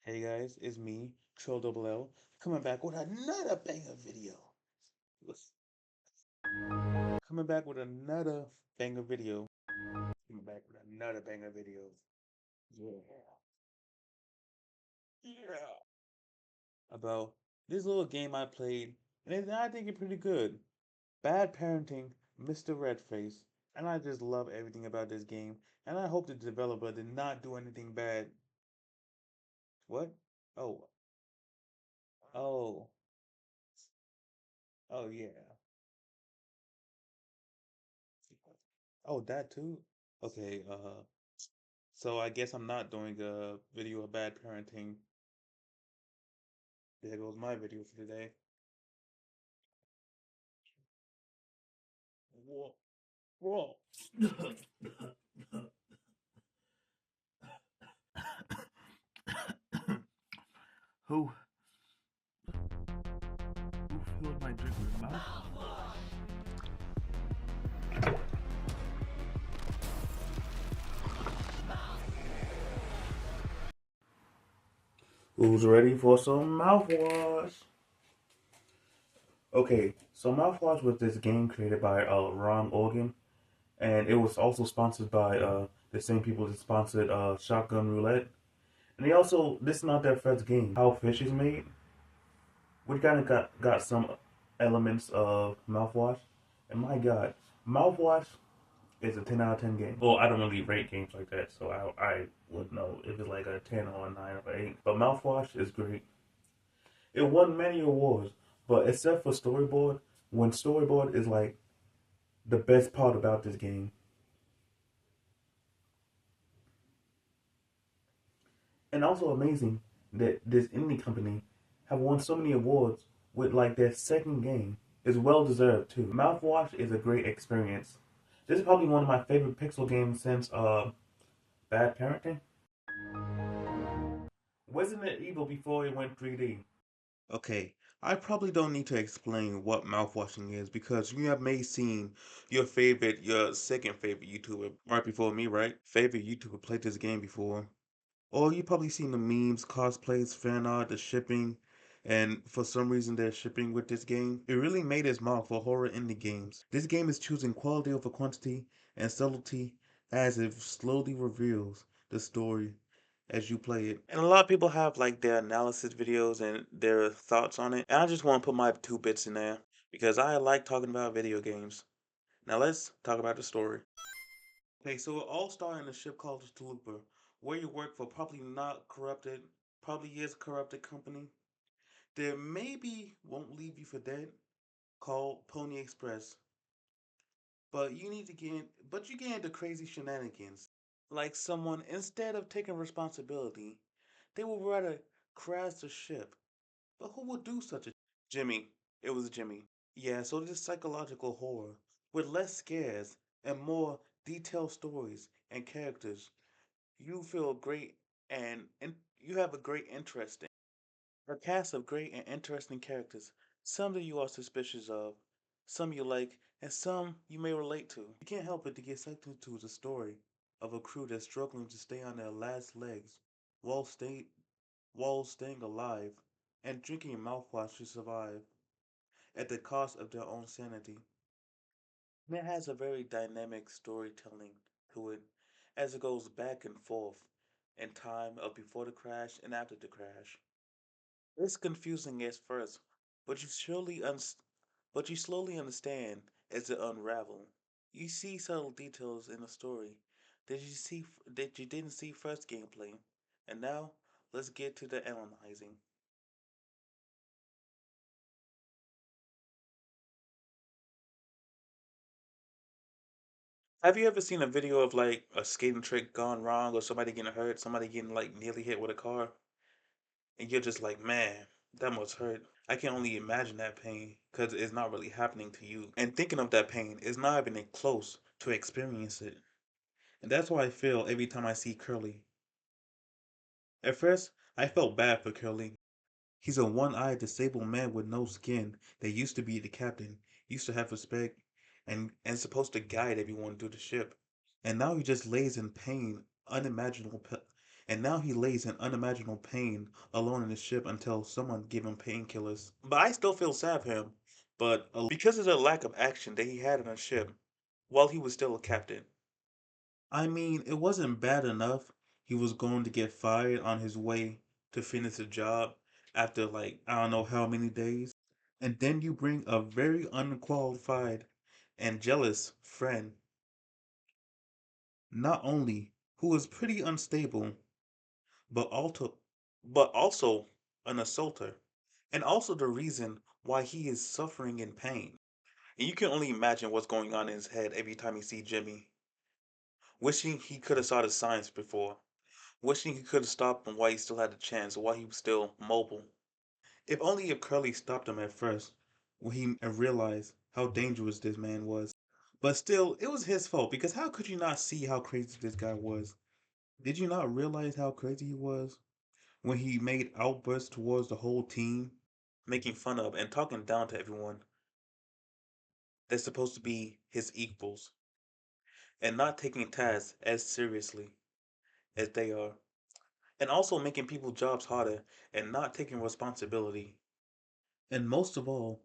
Hey guys, it's me, Troll Double L, coming back with another banger video. Coming back with another banger video. Coming back with another banger video. Yeah. Yeah. About this little game I played, and I think it's pretty good. Bad Parenting, Mr. Redface. And I just love everything about this game. And I hope the developer did not do anything bad. What? Oh. Oh. Oh yeah. Oh, that too? Okay, so I guess I'm not doing a video of bad parenting. There goes my video for today. Whoa, whoa. Who filled my drink with mouth? Who's ready for some mouthwash? Okay, so mouthwash was this game created by Ron Organ, and it was also sponsored by the same people that sponsored Shotgun Roulette. And they also, this is not their first game. How Fish is made, we kind of got some elements of mouthwash, and my God, mouthwash is a 10 out of 10 game. Well, I don't really rate games like that, so I would know if it's like a 10 or a 9 or an 8. But mouthwash is great. It won many awards, but except for storyboard, when storyboard is like the best part about this game, and also amazing that this indie company have won so many awards with like their second game is well deserved too. Mouthwash is a great experience. This is probably one of my favorite pixel games since Bad Parenting. Wasn't it evil before it went 3D? Okay, I probably don't need to explain what mouthwashing is because you have may seen your second favorite YouTuber right before me, right? Favorite YouTuber played this game before. Or you probably seen the memes, cosplays, fan art, the shipping, and for some reason they're shipping with this game. It really made its mark for horror indie games. This game is choosing quality over quantity and subtlety as it slowly reveals the story as you play it. And a lot of people have like their analysis videos and their thoughts on it. And I just want to put my 2 bits in there because I like talking about video games. Now let's talk about the story. Okay, so it all started in a ship called the Chalupa, where you work for probably not corrupted, probably is corrupted company. There maybe won't leave you for dead, called Pony Express. But you get into crazy shenanigans. Like someone, instead of taking responsibility, they would rather crash the ship. But who would do such a Jimmy? It was Jimmy. Yeah, so this psychological horror with less scares and more detailed stories and characters you feel great and you have a great interest in. A cast of great and interesting characters. Some that you are suspicious of, some you like, and some you may relate to. You can't help but to get sucked into the story of a crew that's struggling to stay on their last legs while stay while staying alive and drinking mouthwash to survive at the cost of their own sanity. And it has a very dynamic storytelling to it as it goes back and forth in time of before the crash and after the crash. It's confusing at first, but but you slowly understand as it unravel. You see subtle details in the story that you didn't see first gameplay. And now let's get to the analyzing. Have you ever seen a video of like a skating trick gone wrong or somebody getting hurt, somebody getting like nearly hit with a car? And you're just like, man, that must hurt. I can only imagine that pain because it's not really happening to you. And thinking of that pain is not even close to experience it. And that's why I feel every time I see Curly. At first, I felt bad for Curly. He's a one-eyed disabled man with no skin that used to be the captain, used to have respect, and supposed to guide everyone through the ship. And now he just lays in pain, unimaginable, and now he lays in unimaginable pain alone in the ship until someone gave him painkillers. But I still feel sad for him, but because of the lack of action that he had on the ship while he was still a captain. I mean, it wasn't bad enough he was going to get fired on his way to finish the job after like I don't know how many days. And then you bring a very unqualified and jealous friend, not only who is pretty unstable, but also an assaulter. And also the reason why he is suffering in pain. And you can only imagine what's going on in his head every time he see Jimmy. Wishing he could have saw the signs before. Wishing he could have stopped him while he still had the chance, while he was still mobile. If Curly stopped him at first, when he realized how dangerous this man was. But still, it was his fault because how could you not see how crazy this guy was? Did you not realize how crazy he was when he made outbursts towards the whole team, making fun of and talking down to everyone that's supposed to be his equals, and not taking tasks as seriously as they are, and also making people's jobs harder and not taking responsibility? And most of all,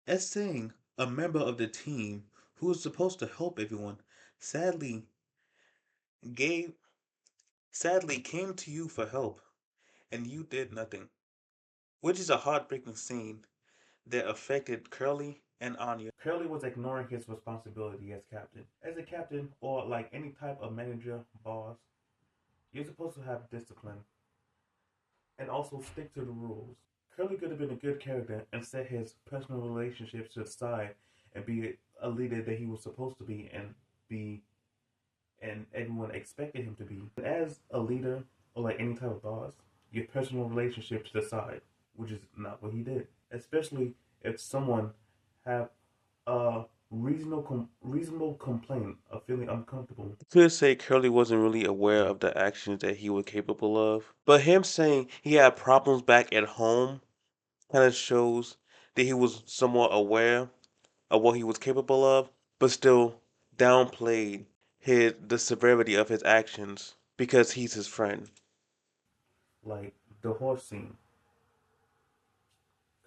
as saying a member of the team who was supposed to help everyone sadly gave sadly came to you for help and you did nothing. Which is a heartbreaking scene that affected Curly and Anya. Curly was ignoring his responsibility as captain. As a captain or like any type of manager, boss, you're supposed to have discipline and also stick to the rules. Curly could have been a good character and set his personal relationships to the side and be a leader that he was supposed to be and everyone expected him to be. As a leader or like any type of boss, your personal relationships to the side, which is not what he did. Especially if someone have a reasonable complaint of feeling uncomfortable. You could say Curly wasn't really aware of the actions that he was capable of. But him saying he had problems back at home kind of shows that he was somewhat aware of what he was capable of, but still downplayed the severity of his actions because he's his friend. Like the horse scene.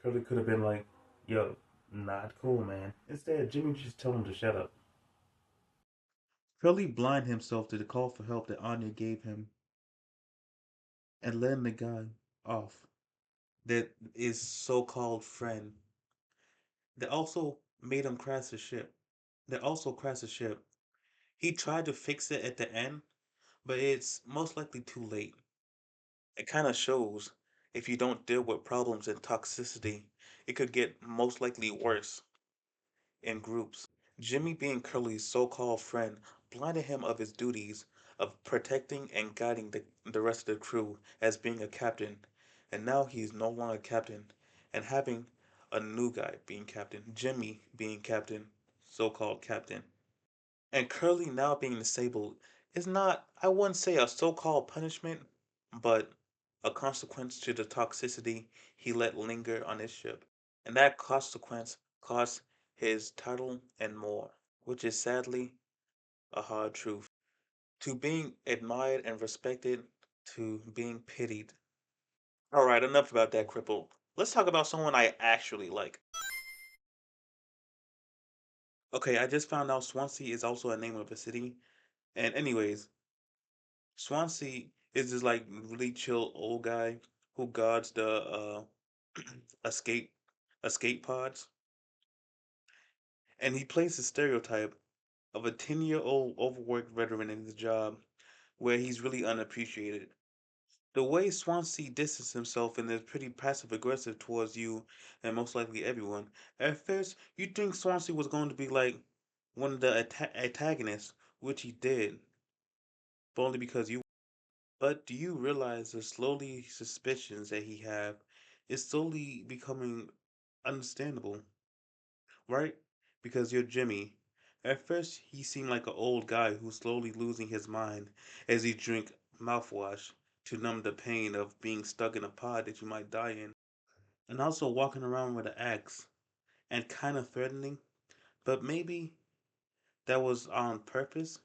Curly could have been like, yo, not cool, man. Instead, Jimmy just told him to shut up. Curly blinded himself to the call for help that Anya gave him and letting the guy off that is so-called friend that also made him crash the ship. That also crashed the ship. He tried to fix it at the end, but it's most likely too late. It kind of shows if you don't deal with problems and toxicity, it could get most likely worse in groups. Jimmy being Curly's so-called friend blinded him of his duties of protecting and guiding the rest of the crew as being a captain, and now he's no longer captain and having a new guy being captain, Jimmy being captain, so-called captain. And Curly now being disabled is not, I wouldn't say a so-called punishment, but a consequence to the toxicity he let linger on his ship. And that consequence cost his title and more, which is sadly a hard truth. To being admired and respected, to being pitied. Alright, enough about that cripple. Let's talk about someone I actually like. Okay, I just found out Swansea is also a name of a city. And anyways, Swansea is this like really chill old guy who guards the escape escape pods, and he plays the stereotype of a 10-year-old overworked veteran in his job where he's really unappreciated. The way Swansea distances himself and is pretty passive aggressive towards you and most likely everyone. At first, you think Swansea was going to be like one of the antagonists, which he did, but only because you. But do you realize the slowly suspicions that he have is slowly becoming understandable, right? Because you're Jimmy. At first, he seemed like an old guy who's slowly losing his mind as he drink mouthwash to numb the pain of being stuck in a pod that you might die in, and also walking around with an axe and kind of threatening. But maybe that was on purpose.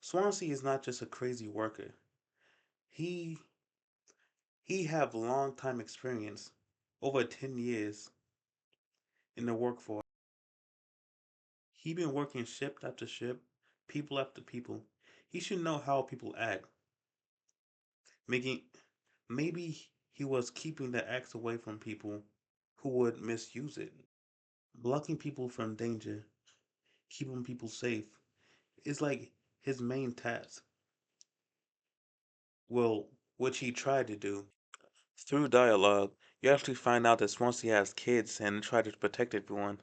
Swansea is not just a crazy worker. He he have long time experience, over 10 years in the workforce. He been working shift after shift, people after people. He should know how people act. Making maybe he was keeping the axe away from people who would misuse it. Blocking people from danger, keeping people safe is like his main task. Well, which he tried to do. Through dialogue, you actually find out that Swansea has kids and try to protect everyone.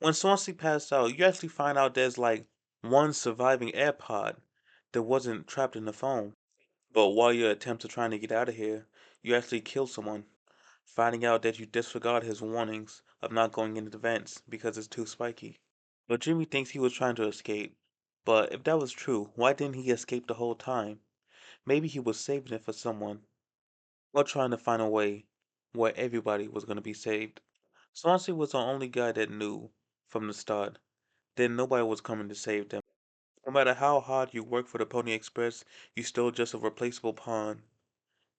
When Swansea passed out, you actually find out there's like one surviving AirPod that wasn't trapped in the phone. But while you attempt to trying to get out of here, you actually kill someone, finding out that you disregard his warnings of not going into the vents because it's too spiky. But Jimmy thinks he was trying to escape. But if that was true, why didn't he escape the whole time? Maybe he was saving it for someone, or trying to find a way where everybody was going to be saved. Swansea was the only guy that knew from the start that nobody was coming to save them. No matter how hard you work for the Pony Express, you still just a replaceable pawn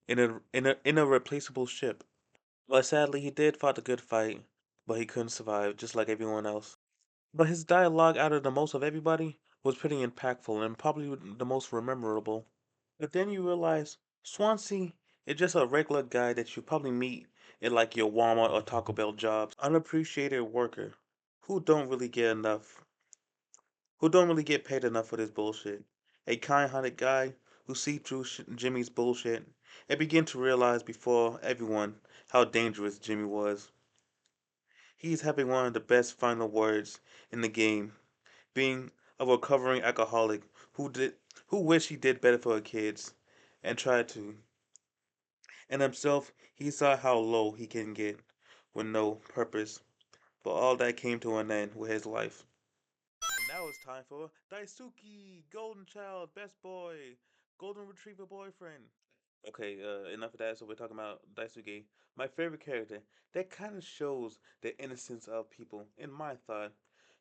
in a replaceable ship. But sadly, he did fight a good fight, but he couldn't survive, just like everyone else. But his dialogue out of the most of everybody was pretty impactful and probably the most memorable. But then you realize Swansea is just a regular guy that you probably meet in like your Walmart or Taco Bell jobs. Unappreciated worker who don't really get enough, who don't really get paid enough for this bullshit. A kind-hearted guy who see through Jimmy's bullshit and begin to realize before everyone how dangerous Jimmy was. He's having one of the best final words in the game, being a recovering alcoholic who wished he did better for her kids and tried to. And himself, he saw how low he can get with no purpose. But all that came to an end with his life. And now it's time for Daisuke, Golden Child, Best Boy, Golden Retriever Boyfriend. Okay, enough of that. So we're talking about Daisuke, my favorite character. That kind of shows the innocence of people. In my thought,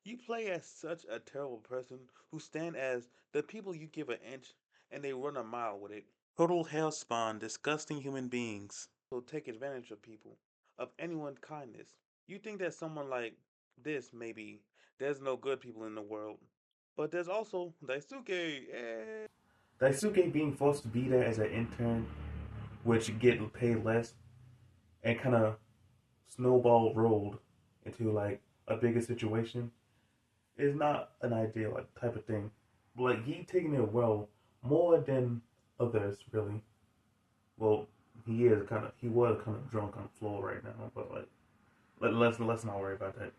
you play as such a terrible person who stand as the people you give an inch and they run a mile with it. Total hellspawn, disgusting human beings. So take advantage of people, of anyone's kindness. You think that someone like this, maybe, there's no good people in the world. But there's also Daisuke. Eh. Daisuke being forced to be there as an intern, which get paid less, and kind of snowball rolled into like a bigger situation, is not an ideal like, type of thing. But like he taking it well more than others, really. Well, he was kind of drunk on the floor right now, but like let's not worry about that.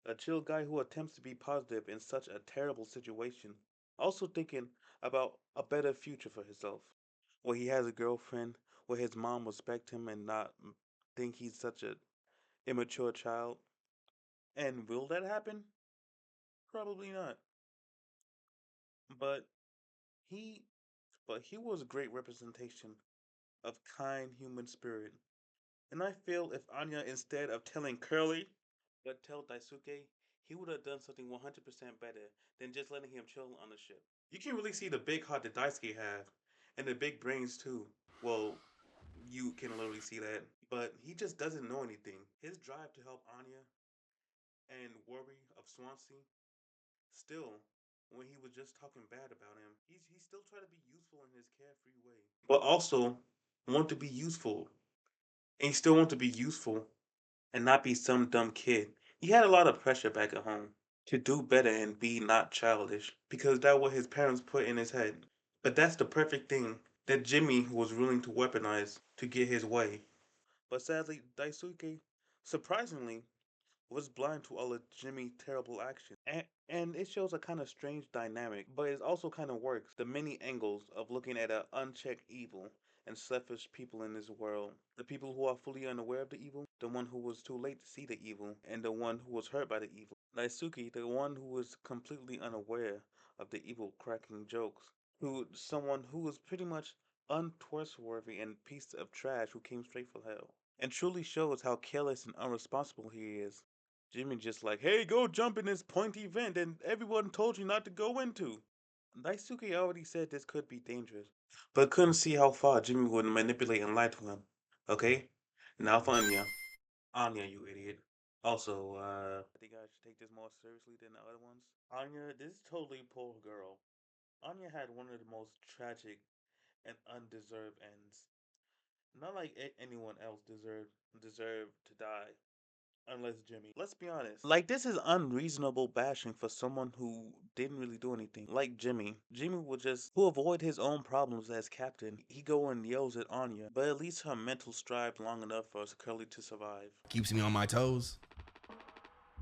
A chill guy who attempts to be positive in such a terrible situation, also thinking about a better future for himself, where he has a girlfriend, where his mom respect him and not think he's such a immature child. And will that happen? Probably not. But he he was a great representation of kind human spirit. And I feel if Anya, instead of telling Curly, but tell Daisuke, he would have done something 100% better than just letting him chill on the ship. You can really see the big heart that Daisuke have, and the big brains too. Well, you can literally see that. But he just doesn't know anything. His drive to help Anya and worry of Swansea, still, when he was just talking bad about him, he still tried to be useful in his carefree way. But also want to be useful. And he still want to be useful and not be some dumb kid. He had a lot of pressure back at home to do better and be not childish because that what his parents put in his head. But that's the perfect thing that Jimmy was willing to weaponize to get his way. But sadly, Daisuke, surprisingly, was blind to all of Jimmy's terrible actions. And it shows a kind of strange dynamic, but it also kind of works. The many angles of looking at an unchecked evil and selfish people in this world. The people who are fully unaware of the evil, the one who was too late to see the evil, and the one who was hurt by the evil. Daisuke, the one who was completely unaware of the evil cracking jokes. Someone who was pretty much untrustworthy and piece of trash who came straight from hell. And truly shows how careless and irresponsible he is. Jimmy just like, hey, go jump in this pointy vent and everyone told you not to go into. Daisuke already said this could be dangerous, but couldn't see how far Jimmy would manipulate and lie to him. Okay? Now for Anya. Anya, you idiot. Also, I think I should take this more seriously than the other ones. Anya, this is totally poor girl. Anya had one of the most tragic and undeserved ends. Not like anyone else deserved to die, unless Jimmy. Let's be honest. Like this is unreasonable bashing for someone who didn't really do anything. Like Jimmy. Jimmy would just who avoid his own problems as captain. He go and yells at Anya, but at least her mental strived long enough for Curly to survive. Keeps me on my toes.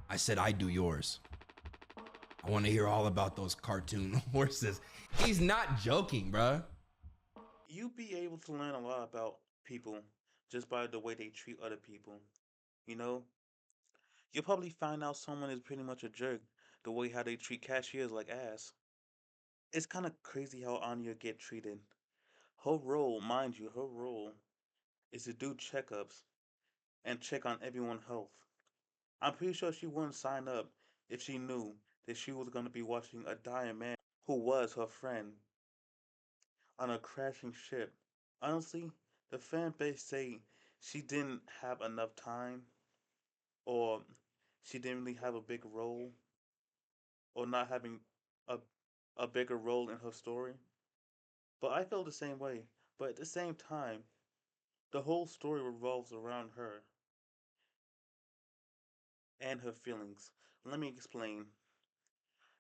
I said I'd do yours. I want to hear all about those cartoon horses. He's not joking, bruh. You be able to learn a lot about people just by the way they treat other people. You know, you'll probably find out someone is pretty much a jerk the way how they treat cashiers like ass. It's kind of crazy how Anya get treated. Her role, mind you, her role is to do checkups and check on everyone's health. I'm pretty sure she wouldn't sign up if she knew that she was going to be watching a dying man who was her friend on a crashing ship. Honestly, the fan base say she didn't have enough time or she didn't really have a big role or not having a, a bigger role in her story. But I feel the same way. But at the same time, the whole story revolves around her and her feelings. Let me explain.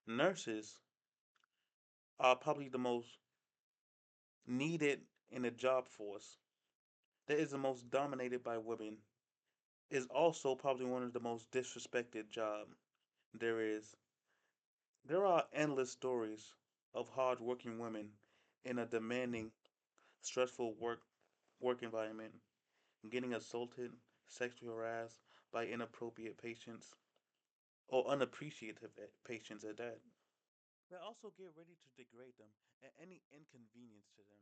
Nurses are probably the most needed in a job force that is the most dominated by women. Is also probably one of the most disrespected job there is. There are endless stories of hard-working women in a demanding, stressful work environment, getting assaulted, sexually harassed by inappropriate patients or unappreciative patients at that. They also get ready to degrade them at any inconvenience to them.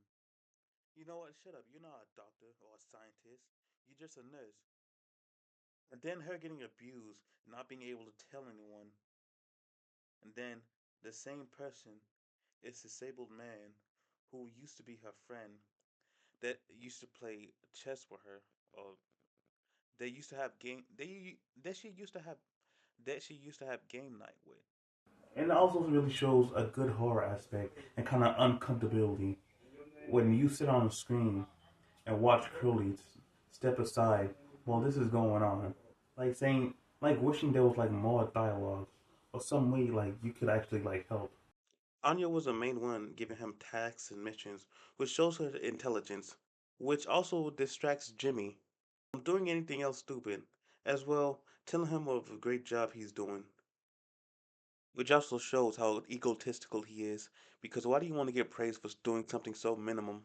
You know what? Shut up. You're not a doctor or a scientist. You're just a nurse. And then her getting abused, not being able to tell anyone. And then the same person is disabled man who used to be her friend that used to play chess with her or they used to have game they that she used to have game night with. And it also really shows a good horror aspect and kind of uncomfortability when you sit on a screen and watch Curly step aside while this is going on. Like saying, like wishing there was like more dialogue or some way like you could actually like help. Anya was the main one giving him tasks and missions, which shows her intelligence, which also distracts Jimmy from doing anything else stupid, as well telling him of a great job he's doing, which also shows how egotistical he is, because why do you want to get praised for doing something so minimum?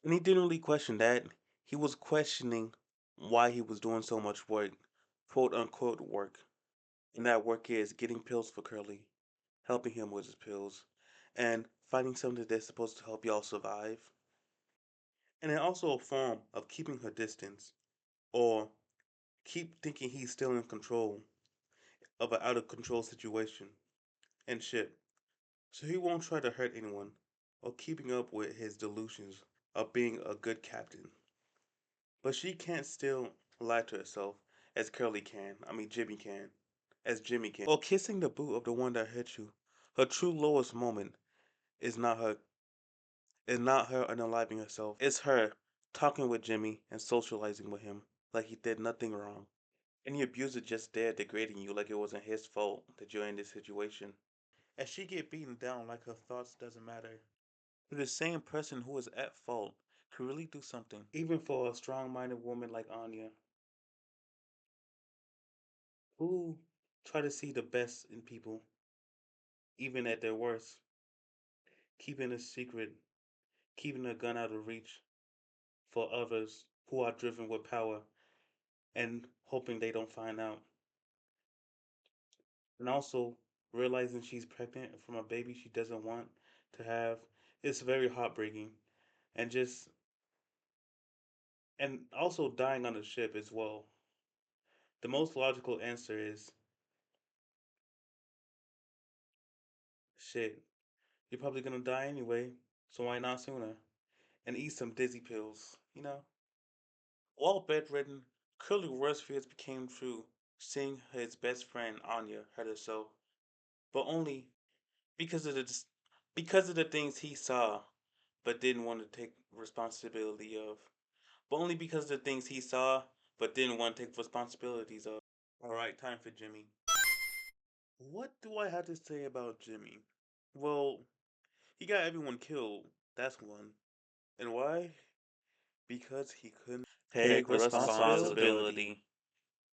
And he didn't really question that. He was questioning why he was doing so much work, quote unquote work. And that work is getting pills for Curly, helping him with his pills, and finding something that's supposed to help y'all survive. And then also a form of keeping her distance, or keep thinking he's still in control of an out of control situation and shit. So he won't try to hurt anyone, or keeping up with his delusions of being a good captain. But she can't still lie to herself as Curly can. I mean Jimmy can. As Jimmy can. Or kissing the boot of the one that hurt you. Her true lowest moment is not her unaliving herself. It's her talking with Jimmy and socializing with him like he did nothing wrong. And the abuser just there degrading you like it wasn't his fault that you're in this situation. As she get beaten down like her thoughts doesn't matter. The same person who is at fault could really do something. Even for a strong-minded woman like Anya, who try to see the best in people, even at their worst, keeping a secret, keeping a gun out of reach for others who are driven with power and hoping they don't find out. And also realizing she's pregnant from a baby she doesn't want to have. It's very heartbreaking. And just, and also dying on the ship as well. The most logical answer is shit. You're probably gonna die anyway, so why not sooner? And eat some dizzy pills, you know? While bedridden, Curly's worst fears became true, seeing his best friend Anya hurt herself, but only because of the things he saw, but didn't want to take responsibility of. But only because of the things he saw, but didn't want to take responsibilities of. All right, time for Jimmy. What do I have to say about Jimmy? Well, he got everyone killed. That's one. And why? Because he couldn't take Take responsibility. responsibility.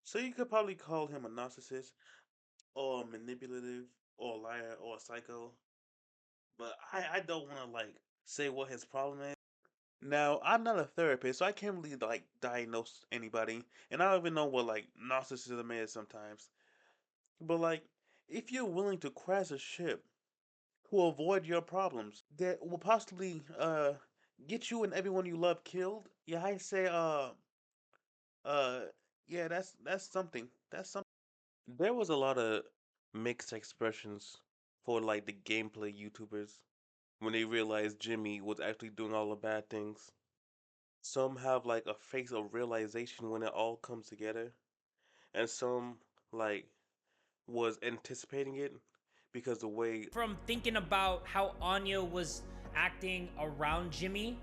So you could probably call him a narcissist, or manipulative, or a liar, or a psycho. But I don't want to like say what his problem is. Now I'm not a therapist, so I can't really like diagnose anybody, and I don't even know what like narcissism is sometimes. But like, if you're willing to crash a ship to avoid your problems that will possibly get you and everyone you love killed, yeah, I say uh yeah, that's something. That's something. There was a lot of mixed expressions for like the gameplay YouTubers when they realized Jimmy was actually doing all the bad things. Some have like a face of realization when it all comes together, and some like was anticipating it because the way From thinking about how Anya was acting around Jimmy,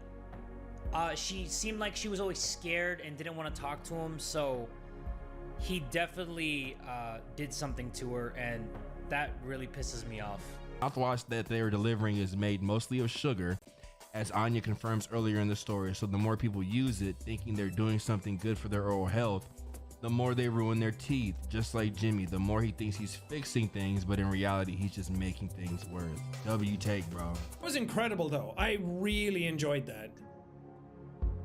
she seemed like she was always scared and didn't want to talk to him. So he definitely did something to her, and that really pisses me off. Mouthwash that they are delivering is made mostly of sugar, as Anya confirms earlier in the story. So the more people use it, thinking they're doing something good for their oral health, the more they ruin their teeth. Just like Jimmy, the more he thinks he's fixing things, but in reality, he's just making things worse. W take, bro. It was incredible though. I really enjoyed that.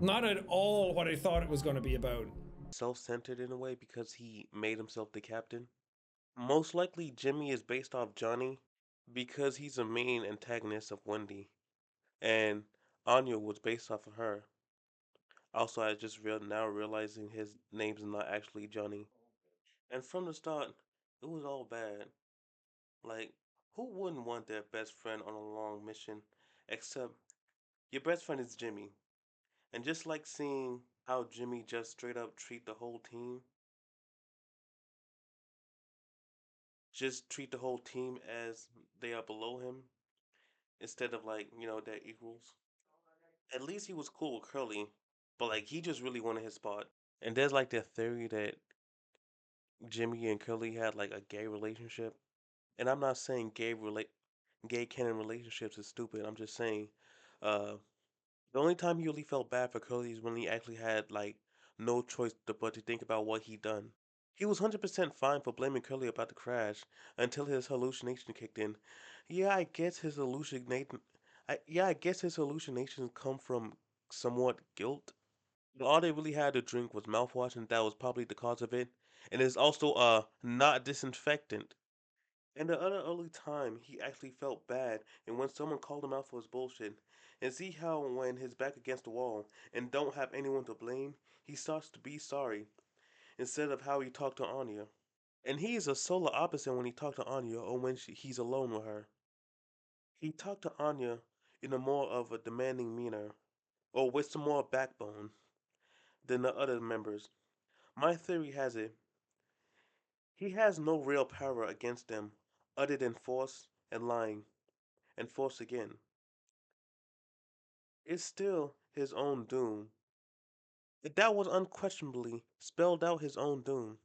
Not at all what I thought it was going to be about. self-centered in a way because he made himself the captain. Most likely, Jimmy is based off Johnny because he's the main antagonist of Wendy, and Anya was based off of her. Also, I just now realizing his name's not actually Johnny. And from the start, it was all bad. Like, who wouldn't want their best friend on a long mission? Except your best friend is Jimmy. And just like seeing how Jimmy just straight up treat the whole team, just treat the whole team as they are below him instead of like, their equals. At least he was cool with Curly, but like he just really wanted his spot. And there's like the theory that Jimmy and Curly had like a gay relationship. And I'm not saying gay canon relationships is stupid. I'm just saying uh the only time he really felt bad for Curly is when he actually had like no choice but to think about what he done. He was 100% fine for blaming Curly about the crash until his hallucination kicked in. Yeah, I guess his hallucination I guess his hallucinations come from somewhat guilt. But all they really had to drink was mouthwash and that was probably the cause of it. And it's also not disinfectant. And the other early time he actually felt bad and when someone called him out for his bullshit. And see how when his back against the wall and don't have anyone to blame, he starts to be sorry instead of how he talked to Anya. And he is a solar opposite when he talked to Anya or when he's alone with her. He talked to Anya in a more of a demanding manner or with some more backbone than the other members. My theory has it he has no real power against them other than force and lying and force again. It's still his own doom. That was unquestionably spelled out his own doom.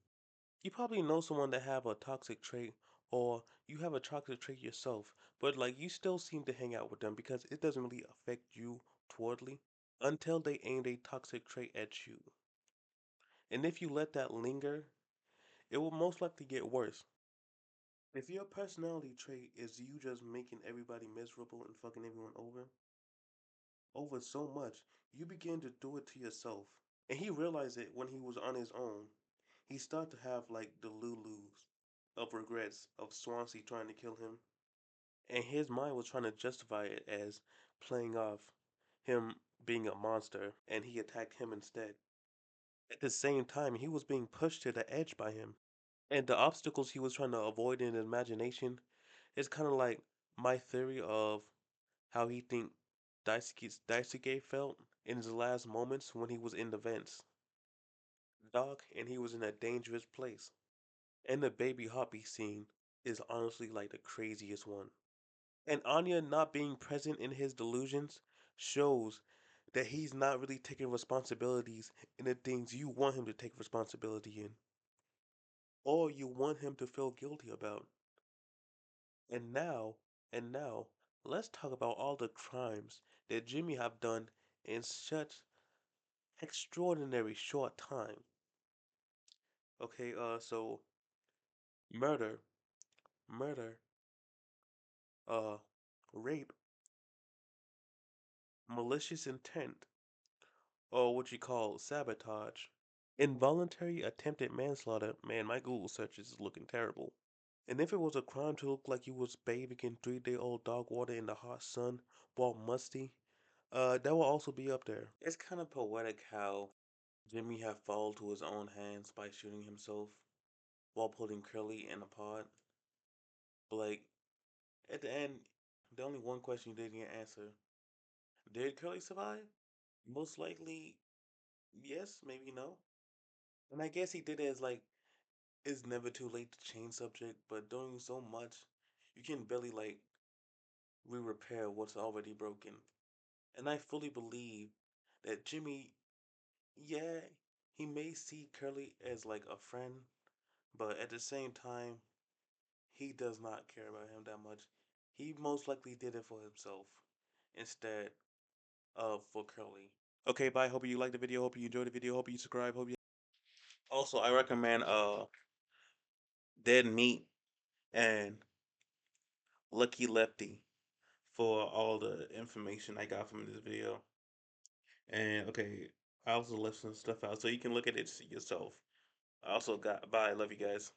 You probably know someone that have a toxic trait or you have a toxic trait yourself, but like you still seem to hang out with them because it doesn't really affect you towardly until they aim a toxic trait at you. And if you let that linger, it will most likely get worse. If your personality trait is you just making everybody miserable and fucking everyone over so much, you begin to do it to yourself. And he realized it when he was on his own. He started to have like the Lulus of regrets of Swansea trying to kill him. And his mind was trying to justify it as playing off him being a monster and he attacked him instead. At the same time, he was being pushed to the edge by him. And the obstacles he was trying to avoid in his imagination is kind of like my theory of how he think Daisuke felt in his last moments when he was in the vents. Dog, and he was in a dangerous place. And the baby heartbeat scene is honestly like the craziest one. And Anya not being present in his delusions shows that he's not really taking responsibilities in the things you want him to take responsibility in, or you want him to feel guilty about. And now, and now, let's talk about all the crimes that Jimmy have done in such extraordinary short time. Okay, so murder, murder, uh, rape, malicious intent, or what you call sabotage, involuntary attempted manslaughter. Man, my Google search is looking terrible. And if it was a crime to look like you was bathing in 3-day-old dog water in the hot sun while musty, that will also be up there. It's kind of poetic how Jimmy had fallen to his own hands by shooting himself while putting Curly in a pot. But like at the end, the only one question you didn't answer: did Curly survive? Most likely, yes, maybe no. And I guess he did it as like it's never too late to change subject, but doing so much, you can barely like re-repair what's already broken. And I fully believe that Jimmy, yeah, he may see Curly as like a friend, but at the same time, he does not care about him that much. He most likely did it for himself instead of for Curly. Okay, bye. Hope you liked the video. Hope you enjoyed the video. Hope you subscribe. Hope you. Also, I recommend Dead Meat and Lucky Lefty for all the information I got from this video. And okay, I also left some stuff out so you can look at it yourself. I also got bye. Love you guys.